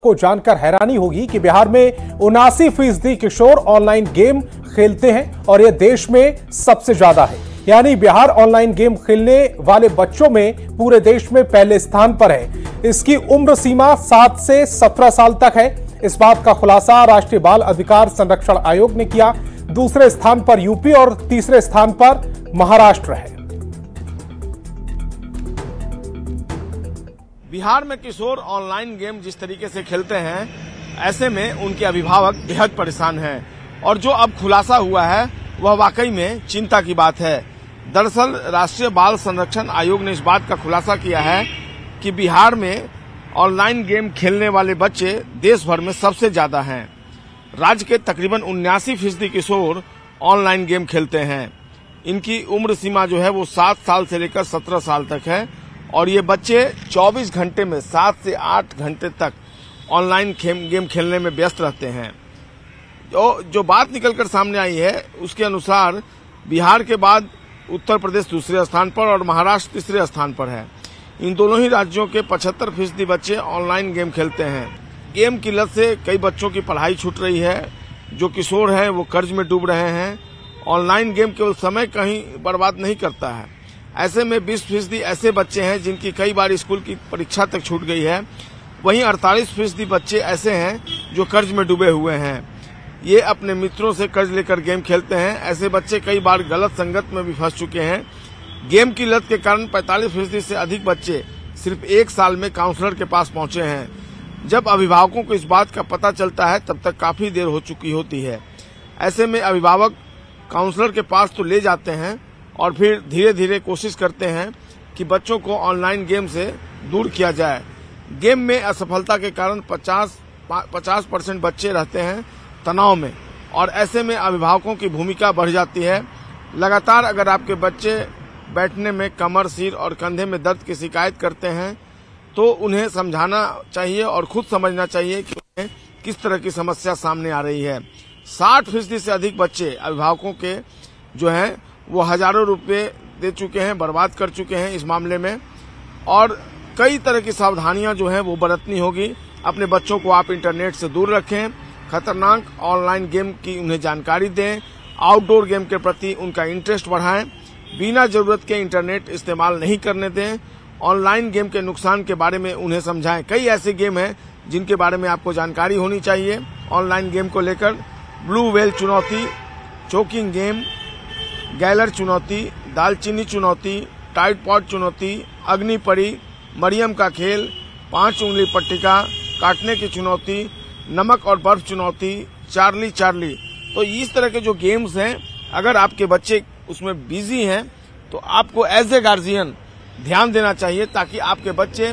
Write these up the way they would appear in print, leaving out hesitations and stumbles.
को जानकर हैरानी होगी कि बिहार में 79% किशोर ऑनलाइन गेम खेलते हैं और यह देश में सबसे ज्यादा है। यानी बिहार ऑनलाइन गेम खेलने वाले बच्चों में पूरे देश में पहले स्थान पर है। इसकी उम्र सीमा 7 से 17 साल तक है। इस बात का खुलासा राष्ट्रीय बाल अधिकार संरक्षण आयोग ने किया। दूसरे स्थान पर यूपी और तीसरे स्थान पर महाराष्ट्र है। बिहार में किशोर ऑनलाइन गेम जिस तरीके से खेलते हैं, ऐसे में उनके अभिभावक बेहद परेशान हैं और जो अब खुलासा हुआ है वह वाकई में चिंता की बात है। दरअसल राष्ट्रीय बाल संरक्षण आयोग ने इस बात का खुलासा किया है कि बिहार में ऑनलाइन गेम खेलने वाले बच्चे देश भर में सबसे ज्यादा हैं। राज्य के तकरीबन 79% किशोर ऑनलाइन गेम खेलते हैं। इनकी उम्र सीमा जो है वो 7 साल से लेकर 17 साल तक है और ये बच्चे 24 घंटे में 7 से 8 घंटे तक ऑनलाइन गेम खेलने में व्यस्त रहते हैं। जो बात निकलकर सामने आई है उसके अनुसार बिहार के बाद उत्तर प्रदेश दूसरे स्थान पर और महाराष्ट्र तीसरे स्थान पर है। इन दोनों ही राज्यों के 75% बच्चे ऑनलाइन गेम खेलते हैं। गेम की लत से कई बच्चों की पढ़ाई छूट रही है। जो किशोर हैं वो कर्ज में डूब रहे हैं। ऑनलाइन गेम केवल समय कहीं बर्बाद नहीं करता है। ऐसे में 20% ऐसे बच्चे हैं जिनकी कई बार स्कूल की परीक्षा तक छूट गई है। वहीं 48% बच्चे ऐसे हैं जो कर्ज में डूबे हुए हैं। ये अपने मित्रों से कर्ज लेकर गेम खेलते हैं। ऐसे बच्चे कई बार गलत संगत में भी फंस चुके हैं। गेम की लत के कारण 45% से अधिक बच्चे सिर्फ 1 साल में काउंसलर के पास पहुंचे हैं। जब अभिभावकों को इस बात का पता चलता है तब तक काफी देर हो चुकी होती है। ऐसे में अभिभावक काउंसलर के पास तो ले जाते हैं और फिर धीरे धीरे कोशिश करते हैं कि बच्चों को ऑनलाइन गेम से दूर किया जाए। गेम में असफलता के कारण 50% बच्चे रहते हैं तनाव में और ऐसे में अभिभावकों की भूमिका बढ़ जाती है। लगातार अगर आपके बच्चे बैठने में कमर, सिर और कंधे में दर्द की शिकायत करते हैं तो उन्हें समझाना चाहिए और खुद समझना चाहिए कि उन्हें किस तरह की समस्या सामने आ रही है। 60% से अधिक बच्चे अभिभावकों के जो हैं वो हजारों रुपए दे चुके हैं, बर्बाद कर चुके हैं इस मामले में। और कई तरह की सावधानियां जो हैं वो बरतनी होगी। अपने बच्चों को आप इंटरनेट से दूर रखें, खतरनाक ऑनलाइन गेम की उन्हें जानकारी दें, आउटडोर गेम के प्रति उनका इंटरेस्ट बढ़ाएं, बिना जरूरत के इंटरनेट इस्तेमाल नहीं करने दें, ऑनलाइन गेम के नुकसान के बारे में उन्हें समझाएं। कई ऐसे गेम हैं जिनके बारे में आपको जानकारी होनी चाहिए ऑनलाइन गेम को लेकर। ब्लू व्हेल चुनौती, चोकिंग गेम, गैलर चुनौती, दालचीनी चुनौती, टाइट पॉट चुनौती, अग्निपरी, मरियम का खेल, 5 उंगली पट्टिका, काटने की चुनौती, नमक और बर्फ चुनौती, चार्ली चार्ली। तो इस तरह के जो गेम्स हैं, अगर आपके बच्चे उसमें बिजी हैं तो आपको एज ए गार्जियन ध्यान देना चाहिए ताकि आपके बच्चे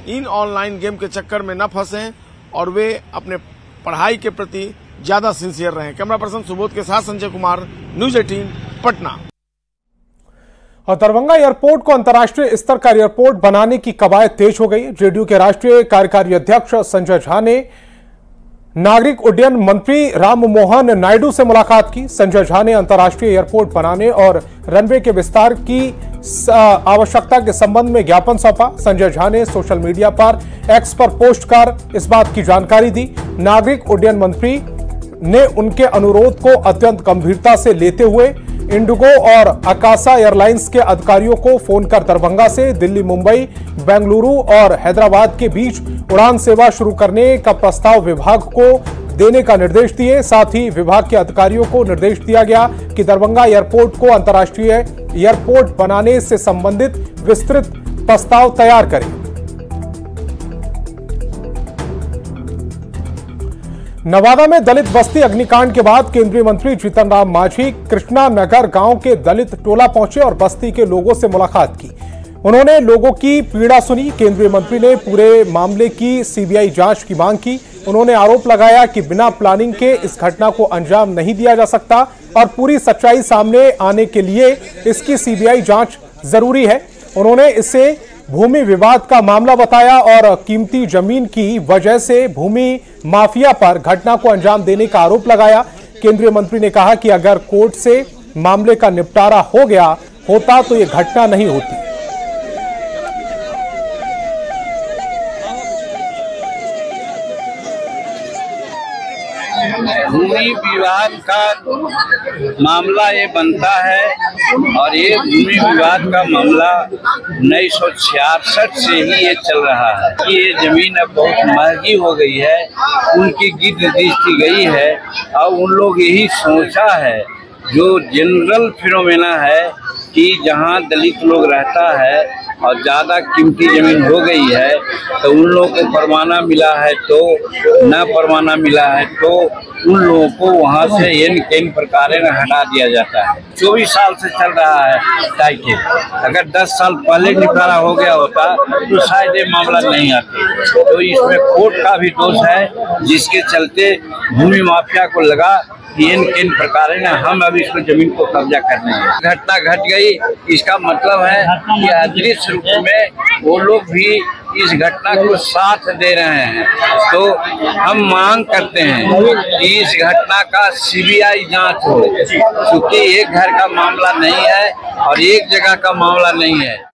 इन ऑनलाइन गेम के चक्कर में न फंसें और वे अपने पढ़ाई के प्रति ज्यादा सिंसियर रहें। कैमरा पर्सन सुबोध के साथ संजय कुमार, न्यूज 18 पटना। और दरभंगा एयरपोर्ट को अंतर्राष्ट्रीय स्तर का एयरपोर्ट बनाने की कवायद तेज हो गई। जेडीयू के राष्ट्रीय कार्यकारी अध्यक्ष संजय झा ने नागरिक उड्डयन मंत्री राममोहन नायडू से मुलाकात की। संजय झा ने अंतर्राष्ट्रीय एयरपोर्ट बनाने और रनवे के विस्तार की आवश्यकता के संबंध में ज्ञापन सौंपा। संजय झा ने सोशल मीडिया पर एक्स पर पोस्ट कर इस बात की जानकारी दी। नागरिक उड्डयन मंत्री ने उनके अनुरोध को अत्यंत गंभीरता से लेते हुए इंडिगो और आकाशा एयरलाइंस के अधिकारियों को फोन कर दरभंगा से दिल्ली, मुंबई, बेंगलुरु और हैदराबाद के बीच उड़ान सेवा शुरू करने का प्रस्ताव विभाग को देने का निर्देश दिए। साथ ही विभाग के अधिकारियों को निर्देश दिया गया कि दरभंगा एयरपोर्ट को अंतर्राष्ट्रीय एयरपोर्ट बनाने से संबंधित विस्तृत प्रस्ताव तैयार करें। नवादा में दलित बस्ती अग्निकांड के बाद केंद्रीय मंत्री जीतन राम मांझी कृष्णा नगर गांव के दलित टोला पहुंचे और बस्ती के लोगों से मुलाकात की। उन्होंने लोगों की पीड़ा सुनी। केंद्रीय मंत्री ने पूरे मामले की सीबीआई जांच की मांग की। उन्होंने आरोप लगाया कि बिना प्लानिंग के इस घटना को अंजाम नहीं दिया जा सकता और पूरी सच्चाई सामने आने के लिए इसकी सीबीआई जांच जरूरी है। उन्होंने इसे भूमि विवाद का मामला बताया और कीमती जमीन की वजह से भूमि माफिया पर घटना को अंजाम देने का आरोप लगाया। केंद्रीय मंत्री ने कहा कि अगर कोर्ट से मामले का निपटारा हो गया होता तो यह घटना नहीं होती। भूमि विवाद का मामला ये बनता है और ये भूमि विवाद का मामला 1966 से ही ये चल रहा है कि ये जमीन अब बहुत महंगी हो गई है, उनकी गिद्ध दी गई है और उन लोग यही सोचा है, जो जनरल फिनोमेना है कि जहाँ दलित लोग रहता है और ज़्यादा कीमती ज़मीन हो गई है तो उन लोगों को परवाना मिला है, तो न परवाना मिला है तो उन लोगों को वहाँ से इन प्रकार हटा दिया जाता है। 24 साल से चल रहा है टाइटल। अगर 10 साल पहले निपटारा हो गया होता तो शायद ये मामला नहीं आता। तो इसमें कोर्ट का भी दोष है, जिसके चलते भूमि माफिया को लगा इन प्रकार हम अभी इसको जमीन को कब्जा करने हैं। घटना घट गई, इसका मतलब है कि अदृश्य रूप में वो लोग भी इस घटना को साथ दे रहे हैं। तो हम मांग करते हैं कि इस घटना का सीबीआई जांच हो, क्योंकि एक घर का मामला नहीं है और एक जगह का मामला नहीं है।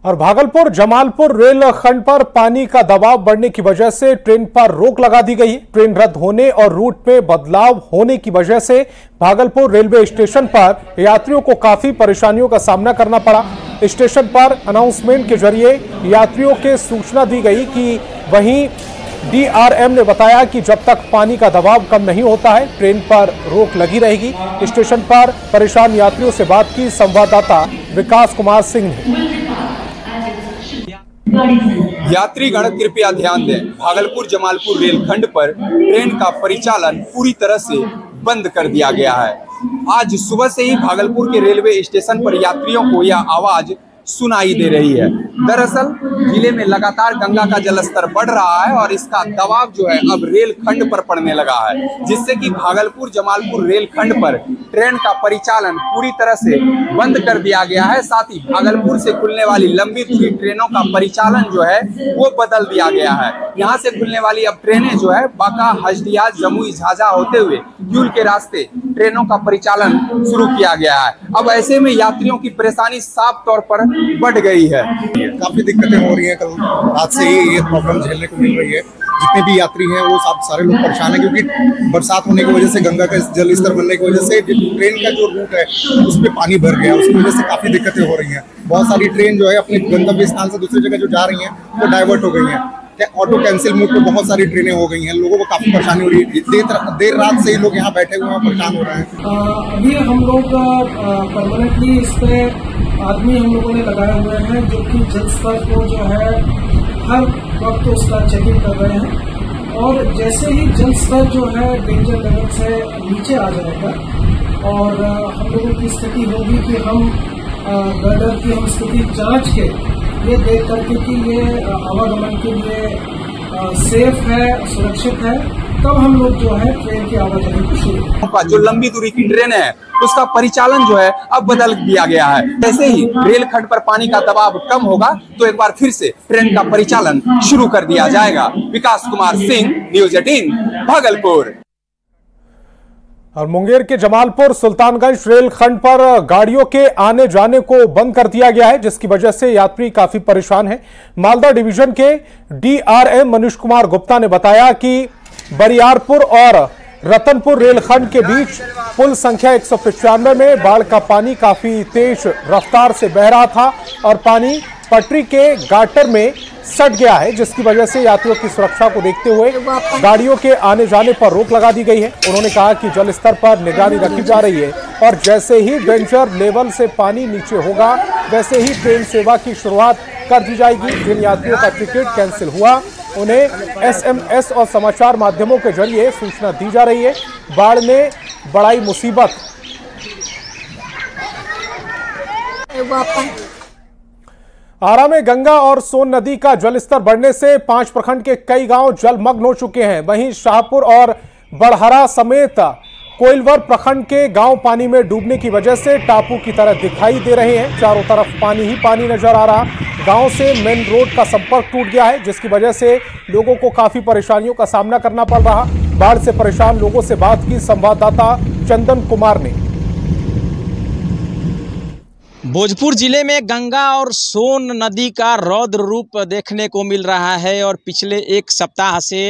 और भागलपुर जमालपुर रेल खंड पर पानी का दबाव बढ़ने की वजह से ट्रेन पर रोक लगा दी गई है। ट्रेन रद्द होने और रूट में बदलाव होने की वजह से भागलपुर रेलवे स्टेशन पर यात्रियों को काफी परेशानियों का सामना करना पड़ा। स्टेशन पर अनाउंसमेंट के जरिए यात्रियों के सूचना दी गई कि वहीं DRM ने बताया कि जब तक पानी का दबाव कम नहीं होता है ट्रेन पर रोक लगी रहेगी। स्टेशन पर परेशान यात्रियों से बात की संवाददाता विकास कुमार सिंह ने। यात्रीगण कृपया ध्यान दें, भागलपुर जमालपुर रेलखंड पर ट्रेन का परिचालन पूरी तरह से बंद कर दिया गया है। आज सुबह से ही भागलपुर के रेलवे स्टेशन पर यात्रियों को यह आवाज सुनाई दे रही है। दरअसल जिले में लगातार गंगा का जलस्तर बढ़ रहा है और इसका दबाव जो है अब रेल खंड पर पड़ने लगा है, जिससे कि भागलपुर जमालपुर रेल खंड पर ट्रेन का परिचालन पूरी तरह से बंद कर दिया गया है। साथ ही भागलपुर से खुलने वाली लंबी दूरी ट्रेनों का परिचालन जो है वो बदल दिया गया है। यहाँ से खुलने वाली अब ट्रेनें जो है बांका, हजदिया, जमुई, झाझा होते हुए क्यूल के रास्ते ट्रेनों का परिचालन शुरू किया गया है। अब ऐसे में यात्रियों की परेशानी साफ तौर पर बढ़ गई है। काफी दिक्कतें हो रही हैं। कल रात से ही ये प्रॉब्लम झेलने को मिल रही है। जितने भी यात्री हैं वो सारे लोग परेशान हैं, क्योंकि बरसात होने की वजह से गंगा का जल स्तर बनने की वजह से ट्रेन का जो रूट है उसमें पानी भर गया, उसकी वजह से काफी दिक्कतें हो रही हैं। बहुत सारी ट्रेन जो है अपने गंतव्य स्थान से दूसरी जगह जो जा रही हैं वो डाइवर्ट हो गई हैं। ऑटो कैंसिल मूड पे बहुत सारी ट्रेनें हो गई हैं। लोगों को काफी परेशानी हो रही है। देर रात से ही लोग यहाँ बैठे हुए हैं, परेशान हो रहे हैं। अभी हम लोग परमानेंटली इस पे आदमी हम लोगों ने लगाए हुए हैं, जो कि जल स्तर को जो है हर वक्त उसका चेकिंग कर रहे हैं। और जैसे ही जल स्तर जो है डेंजर लेवल से नीचे आ जाएगा और हम लोगों की स्थिति होगी कि हम गडर की हम स्थिति जांच के ये देख करके कि ये आवागमन के लिए सेफ है, सुरक्षित है, तब हम लोग जो है ट्रेन की आवाजाही को शुरू। जो लंबी दूरी की ट्रेन है उसका परिचालन जो है अब बदल दिया गया है। जैसे ही रेल खंड पर पानी का दबाव कम होगा तो एक बार फिर से ट्रेन का परिचालन शुरू कर दिया जाएगा। विकास कुमार सिंह, न्यूज़ 18 भागलपुर। और मुंगेर के जमालपुर सुल्तानगंज रेल खंड पर गाड़ियों के आने जाने को बंद कर दिया गया है, जिसकी वजह से यात्री काफी परेशान हैं। मालदा डिवीजन के DRM मनीष कुमार गुप्ता ने बताया कि बरियारपुर और रतनपुर रेलखंड के बीच पुल संख्या 195 में बाढ़ का पानी काफी तेज रफ्तार से बह रहा था और पानी पटरी के गाटर में सट गया है, जिसकी वजह से यात्रियों की सुरक्षा को देखते हुए गाड़ियों के आने जाने पर रोक लगा दी गई है। उन्होंने कहा कि जल स्तर पर निगरानी रखी जा रही है और जैसे ही डेंजर लेवल से पानी नीचे होगा वैसे ही ट्रेन सेवा की शुरुआत कर दी जाएगी। जिन यात्रियों का टिकट कैंसिल हुआ उन्हें SMS और समाचार माध्यमों के जरिए सूचना दी जा रही है। बाढ़ में बड़ी मुसीबत। आरा में गंगा और सोन नदी का जलस्तर बढ़ने से 5 प्रखंड के कई गांव जलमग्न हो चुके हैं। वहीं शाहपुर और बड़हरा समेत कोइलवर प्रखंड के गांव पानी में डूबने की वजह से टापू की तरह दिखाई दे रहे हैं। चारों तरफ पानी ही पानी नजर आ रहा। गांव से मेन रोड का संपर्क टूट गया है, जिसकी वजह से लोगों को काफी परेशानियों का सामना करना पड़ रहा। बाढ़ से परेशान लोगों से बात की संवाददाता चंदन कुमार ने। भोजपुर जिले में गंगा और सोन नदी का रौद्र रूप देखने को मिल रहा है और पिछले एक सप्ताह से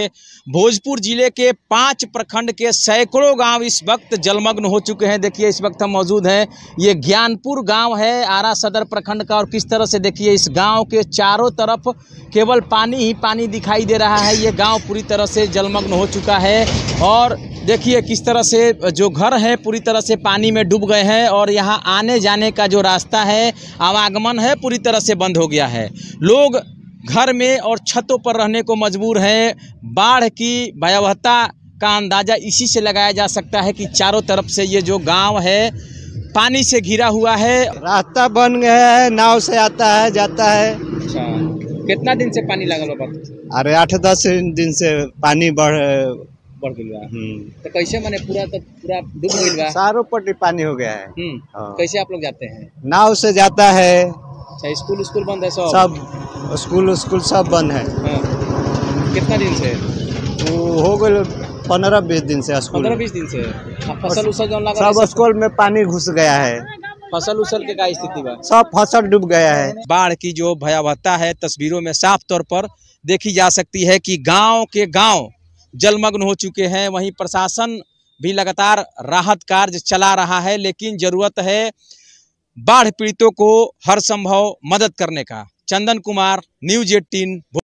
भोजपुर जिले के 5 प्रखंड के सैकड़ों गांव इस वक्त जलमग्न हो चुके हैं। देखिए इस वक्त हम मौजूद हैं, ये ज्ञानपुर गांव है आरा सदर प्रखंड का, और किस तरह से देखिए इस गांव के चारों तरफ केवल पानी ही पानी दिखाई दे रहा है। ये गांव पूरी तरह से जलमग्न हो चुका है और देखिए किस तरह से जो घर हैं पूरी तरह से पानी में डूब गए हैं और यहाँ आने जाने का जो रास्ता है, आवागमन है, पूरी तरह से बंद हो गया है। लोग घर में और छतों पर रहने को मजबूर हैं। बाढ़ की भयावहता का अंदाज़ा इसी से लगाया जा सकता है कि चारों तरफ से ये जो गांव है पानी से घिरा हुआ है। रास्ता बन गया है, नाव से आता है जाता है। अच्छा, कितना दिन से पानी लगल बा? अरे 8-10 दिन से पानी बढ़ गया। तो कैसे माने पूरा डूब गइल बा? चारों पट्टी पानी हो गया है। कैसे आप लोग जाते हैं? नाव से जाता है। अच्छा, स्कूल बंद है? सब स्कूल सब बंद है। कितना दिन से? हो गए 15-20 दिन से। 15-20 दिन से फसल उसल जौन लगा सब स्कूल में पानी घुस गया है। फसल उसल के क्या स्थिति बा? सब फसल डूब गया है। बाढ़ की जो भयावहता है तस्वीरों में साफ तौर पर देखी जा सकती है कि गांव के गांव जलमग्न हो चुके हैं। वहीं प्रशासन भी लगातार राहत कार्य चला रहा है, लेकिन जरूरत है बाढ़ पीड़ितों को हर संभव मदद करने का। चंदन कुमार, न्यूज़ 18।